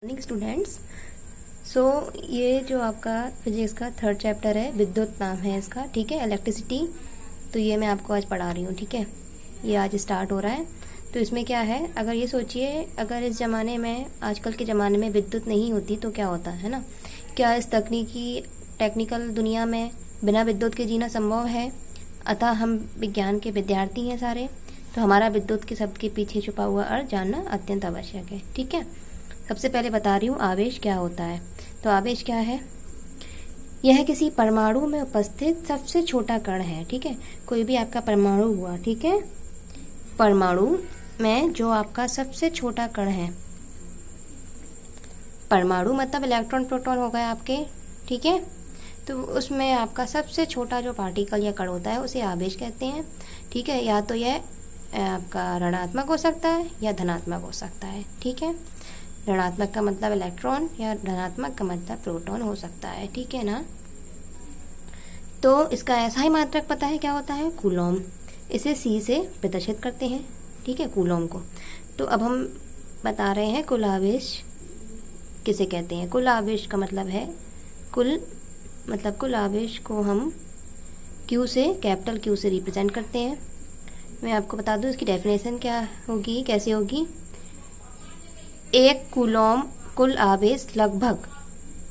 Morning students. सो ये जो आपका फिजिक्स का थर्ड चैप्टर है, विद्युत नाम है इसका, ठीक है, इलेक्ट्रिसिटी। तो ये मैं आपको आज पढ़ा रही हूँ, ठीक है। ये आज स्टार्ट हो रहा है। तो इसमें क्या है, अगर ये सोचिए, अगर इस ज़माने में, आजकल के ज़माने में विद्युत नहीं होती तो क्या होता है ना। क्या इस टेक्निकल दुनिया में बिना विद्युत के जीना संभव है? अतः हम विज्ञान के विद्यार्थी हैं सारे, तो हमारा विद्युत के शब्द के पीछे छुपा हुआ अर्थ जानना अत्यंत आवश्यक है, ठीक है। सबसे पहले बता रही हूँ आवेश क्या होता है। तो आवेश क्या है? यह किसी परमाणु में उपस्थित सबसे छोटा कण है, ठीक है। कोई भी आपका परमाणु हुआ, ठीक है, परमाणु में जो आपका सबसे छोटा कण है, परमाणु मतलब इलेक्ट्रॉन प्रोटॉन हो गए आपके, ठीक है। तो उसमें आपका सबसे छोटा जो पार्टिकल या कण होता है उसे आवेश कहते हैं, ठीक है। या तो यह आपका ऋणात्मक हो सकता है या धनात्मक हो सकता है, ठीक है। ऋणात्मक का मतलब इलेक्ट्रॉन या धनात्मक का मतलब प्रोटॉन हो सकता है, ठीक है ना। तो इसका ऐसा ही मात्रक पता है क्या होता है? कूलॉम। इसे सी से प्रदर्शित करते हैं, ठीक है, कूलॉम को। तो अब हम बता रहे हैं कुल आवेश किसे कहते हैं। कुल आवेश का मतलब है कुल आवेश को हम क्यू से, कैपिटल क्यू से रिप्रेजेंट करते हैं। मैं आपको बता दूं इसकी डेफिनेशन क्या होगी, कैसे होगी। एक कूलॉम कुल आवेश लगभग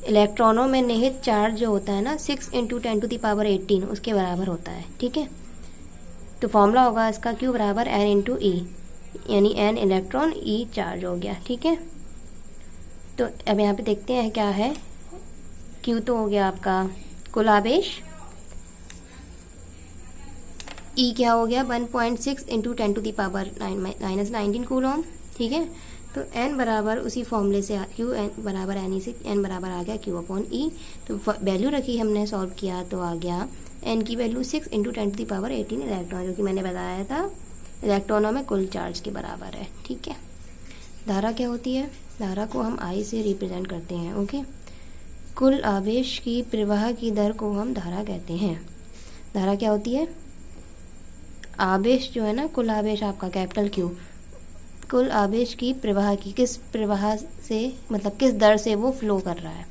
इलेक्ट्रॉनों में निहित चार्ज जो होता है ना 6 × 10⁻18 उसके बराबर होता है, ठीक है। तो फॉर्मूला होगा इसका Q बराबर N × E, यानी N इलेक्ट्रॉन E चार्ज हो गया, ठीक है। तो अब यहाँ पे देखते हैं क्या है। Q तो हो गया आपका कुल आवेश, E क्या हो गया 1.6 × 10⁻⁻19 कूलॉम, ठीक है। तो n बराबर उसी फॉर्मूले से Q n बराबर N से n बराबर आ गया Q/E। तो वैल्यू रखी, हमने सॉल्व किया तो आ गया n की वैल्यू 6 × 10⁻18 इलेक्ट्रॉन, जो कि मैंने बताया था इलेक्ट्रॉनों में कुल चार्ज के बराबर है, ठीक है। धारा क्या होती है? धारा को हम I से रिप्रेजेंट करते हैं, ओके। कुल आवेश की प्रवाह की दर को हम धारा कहते हैं। धारा क्या होती है? आवेश जो है ना, कुल आवेश आपका कैपिटल Q, कुल आवेश की प्रवाह की, किस प्रवाह से मतलब किस दर से वो फ्लो कर रहा है,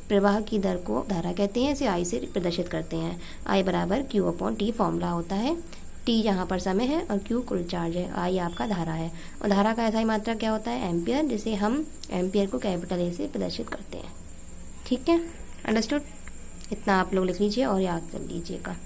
प्रवाह की दर को धारा कहते हैं। इसे I से प्रदर्शित करते हैं। I बराबर Q/T फॉर्मूला होता है। T यहाँ पर समय है और Q कुल चार्ज है, I आपका धारा है। और धारा का ऐसा ही मात्रक क्या होता है? एम्पियर, जिसे हम एम्पियर को कैपिटल A से प्रदर्शित करते हैं, ठीक है। अंडरस्टूड? इतना आप लोग लिख लीजिए और याद कर लीजिएगा।